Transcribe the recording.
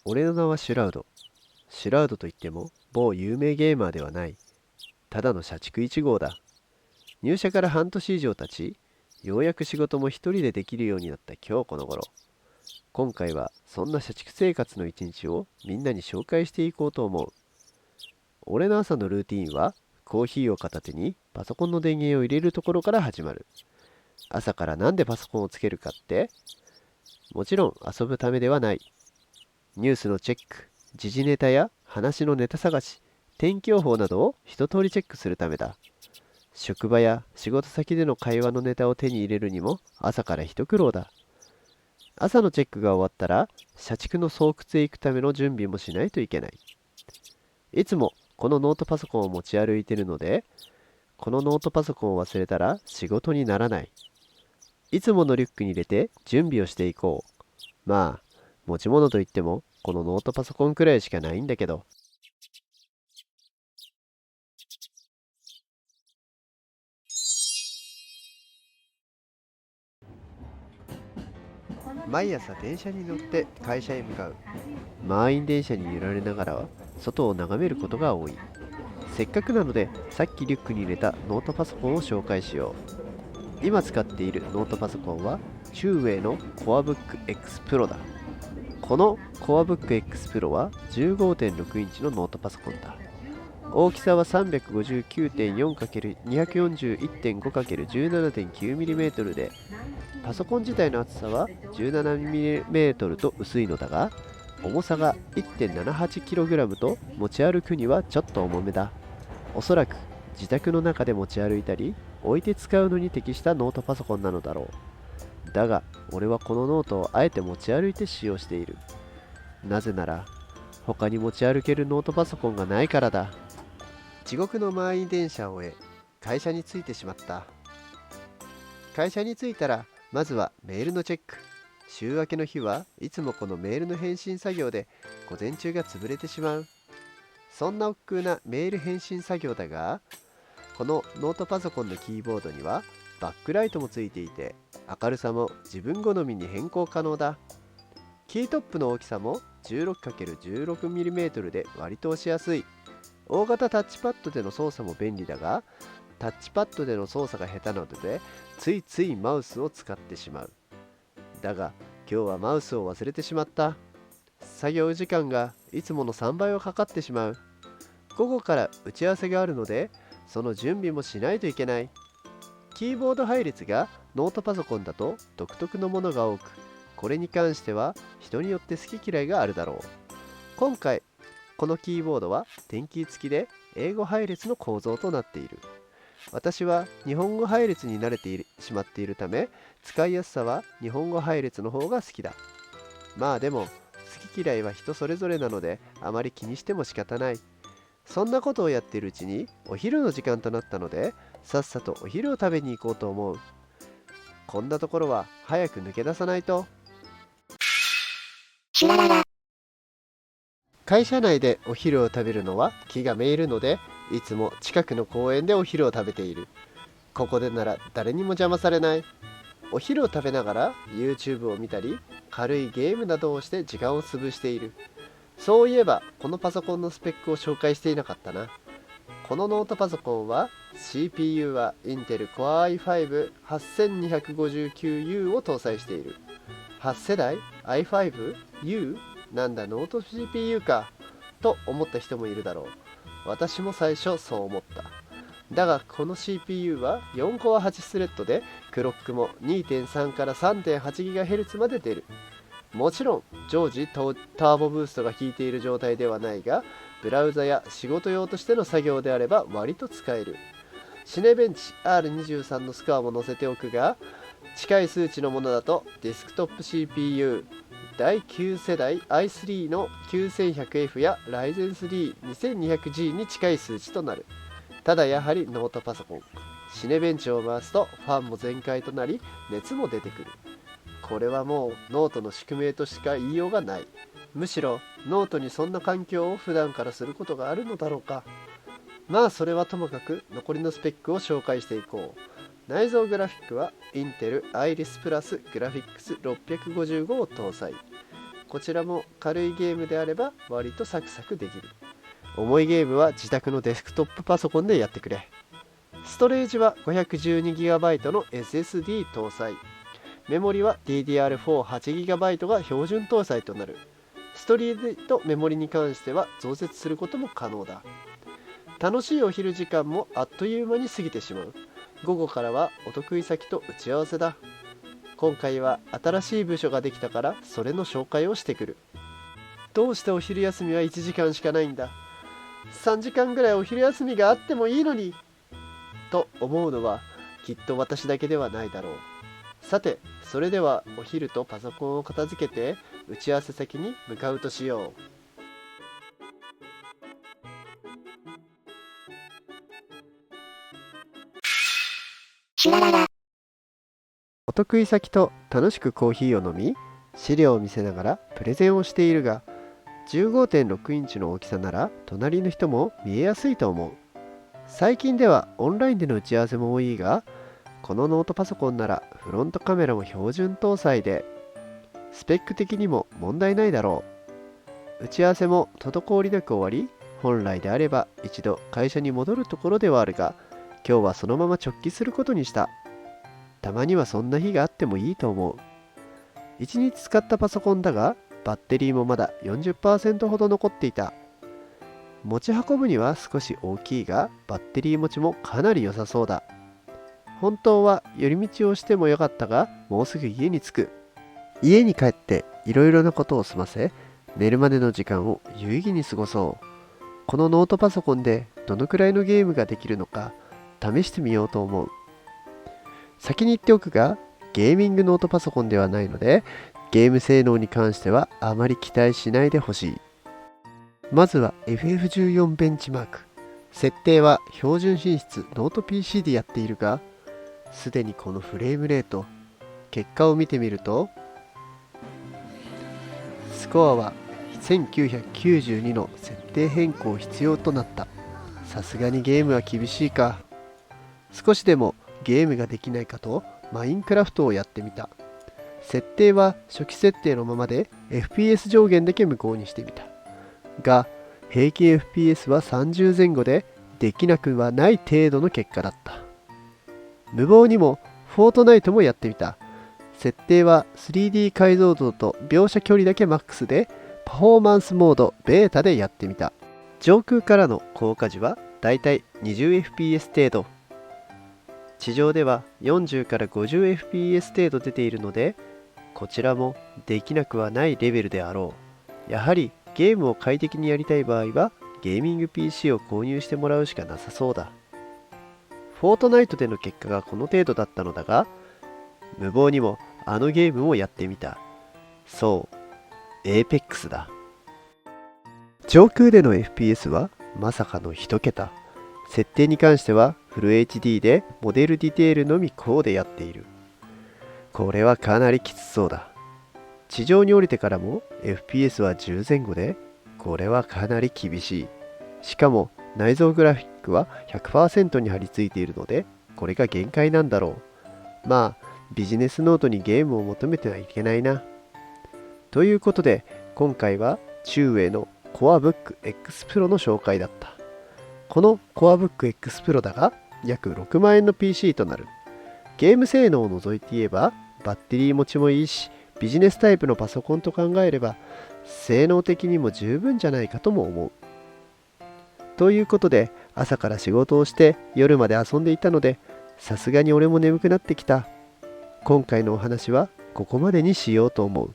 俺の名はシュラウド。シュラウドといっても某有名ゲーマーではない。ただの社畜1号だ。入社から半年以上経ち、ようやく仕事も一人でできるようになった今日この頃。今回はそんな社畜生活の一日をみんなに紹介していこうと思う。俺の朝のルーティーンは、コーヒーを片手にパソコンの電源を入れるところから始まる。朝からなんでパソコンをつけるかって、もちろん遊ぶためではない。ニュースのチェック、時事ネタや話のネタ探し、天気予報などを一通りチェックするためだ。職場や仕事先での会話のネタを手に入れるにも朝から一苦労だ。朝のチェックが終わったら、社畜の巣窟へ行くための準備もしないといけない。いつもこのノートパソコンを持ち歩いているので、このノートパソコンを忘れたら仕事にならない。いつものリュックに入れて準備をしていこう。まあ、持ち物といってもこのノートパソコンくらいしかないんだけど。毎朝電車に乗って会社へ向かう。満員電車に揺られながら外を眺めることが多い。せっかくなのでさっきリュックに入れたノートパソコンを紹介しよう。今使っているノートパソコンは中英の CoreBook X Pro だ。この CoreBook X Pro は 15.6 インチのノートパソコンだ。大きさは 359.4×241.5×17.9mm で、パソコン自体の厚さは 17mm と薄いのだが、重さが 1.78kg と持ち歩くにはちょっと重めだ。おそらく自宅の中で持ち歩いたり置いて使うのに適したノートパソコンなのだろう。だが俺はこのノートをあえて持ち歩いて使用している。なぜなら他に持ち歩けるノートパソコンがないからだ。地獄の満員電車を終え、会社に着いてしまった。会社に着いたらまずはメールのチェック。週明けの日はいつもこのメールの返信作業で午前中が潰れてしまう。そんな億劫なメール返信作業だが、このノートパソコンのキーボードにはバックライトもついていて、明るさも自分好みに変更可能だ。キートップの大きさも 16×16mm で割と押しやすい。大型タッチパッドでの操作も便利だが、タッチパッドでの操作が下手なのでついついマウスを使ってしまう。だが今日はマウスを忘れてしまった。作業時間がいつもの3倍はかかってしまう。午後から打ち合わせがあるので、その準備もしないといけない。キーボード配列がノートパソコンだと独特のものが多く、これに関しては人によって好き嫌いがあるだろう。今回このキーボードは点キー付きで英語配列の構造となっている。私は日本語配列に慣れてしまっているため、使いやすさは日本語配列の方が好きだ。まあでも、好き嫌いは人それぞれなのであまり気にしても仕方ない。そんなことをやっているうちにお昼の時間となったので、さっさとお昼を食べに行こうと思う。こんなところは早く抜け出さないと。会社内でお昼を食べるのは気がめいるので、いつも近くの公園でお昼を食べている。ここでなら誰にも邪魔されない。お昼を食べながら YouTube を見たり、軽いゲームなどをして時間を潰している。そういえばこのパソコンのスペックを紹介していなかったな。このノートパソコンは CPU は Intel Core i5-8259U を搭載している。8世代 i5U なんだノート CPU かと思った人もいるだろう。私も最初そう思った。だがこの CPU は4コア8スレッドで、クロックも 2.3 から 3.8GHz まで出る。もちろん常時ターボブーストが効いている状態ではないが、ブラウザや仕事用としての作業であれば割と使える。シネベンチ R23 のスコアも載せておくが、近い数値のものだとデスクトップ CPU 第9世代 i3 の 9100F や Ryzen 3 2200G に近い数値となる。ただやはりノートパソコン。シネベンチを回すとファンも全開となり、熱も出てくる。これはもうノートの宿命としか言いようがない。むしろノートにそんな環境を普段からすることがあるのだろうか。まあそれはともかく残りのスペックを紹介していこう。内蔵グラフィックは Intel Iris Plus Graphics 655を搭載。こちらも軽いゲームであれば割とサクサクできる。重いゲームは自宅のデスクトップパソコンでやってくれ。ストレージは 512GB の SSD 搭載。メモリは DDR4-8GB が標準搭載となる。ストリートメモリに関しては増設することも可能だ。楽しいお昼時間もあっという間に過ぎてしまう。午後からはお得意先と打ち合わせだ。今回は新しい部署ができたからそれの紹介をしてくる。どうしてお昼休みは1時間しかないんだ。3時間ぐらいお昼休みがあってもいいのにと思うのはきっと私だけではないだろう。さて、それではお昼とパソコンを片付けて打ち合わせ先に向かうとしよう。お得意先と楽しくコーヒーを飲み、資料を見せながらプレゼンをしているが、15.6 インチの大きさなら隣の人も見えやすいと思う。最近ではオンラインでの打ち合わせも多いが、このノートパソコンならフロントカメラも標準搭載で、スペック的にも問題ないだろう。打ち合わせも滞りなく終わり、本来であれば一度会社に戻るところではあるが、今日はそのまま直帰することにした。たまにはそんな日があってもいいと思う。1日使ったパソコンだが、バッテリーもまだ 40% ほど残っていた。持ち運ぶには少し大きいが、バッテリー持ちもかなり良さそうだ。本当は寄り道をしてもよかったが、もうすぐ家に着く。家に帰っていろいろなことを済ませ、寝るまでの時間を有意義に過ごそう。このノートパソコンでどのくらいのゲームができるのか試してみようと思う。先に言っておくが、ゲーミングノートパソコンではないので、ゲーム性能に関してはあまり期待しないでほしい。まずは FF14 ベンチマーク。設定は標準品質ノート PC でやっているが、すでにこのフレームレート、結果を見てみると、スコアは1992の設定変更必要となった。さすがにゲームは厳しいか。少しでもゲームができないかとマインクラフトをやってみた。設定は初期設定のままで FPS 上限だけ無効にしてみた。が、平均 FPS は30前後でできなくはない程度の結果だった。無謀にもフォートナイトもやってみた。設定は 3D 解像度と描写距離だけマックスでパフォーマンスモードベータでやってみた。上空からの降下時はだいたい 20fps 程度。地上では40から 50fps 程度出ているので、こちらもできなくはないレベルであろう。やはりゲームを快適にやりたい場合はゲーミング PC を購入してもらうしかなさそうだ。フォートナイトでの結果がこの程度だったのだが、無謀にもあのゲームをやってみた。そう、Apex だ。上空での FPS はまさかの1桁。設定に関してはフル HD でモデルディテールのみこうでやっている。これはかなりきつそうだ。地上に降りてからも FPS は10前後で、これはかなり厳しい。しかも内蔵グラフィックは 100% に張り付いているので、これが限界なんだろう。まあ、ビジネスノートにゲームを求めてはいけないな。ということで、今回は中英の CoreBook X Pro の紹介だった。この CoreBook X Pro だが、約6万円の PC となる。ゲーム性能を除いて言えば、バッテリー持ちもいいし、ビジネスタイプのパソコンと考えれば、性能的にも十分じゃないかとも思う。ということで、朝から仕事をして夜まで遊んでいたので、さすがに俺も眠くなってきた。今回のお話はここまでにしようと思う。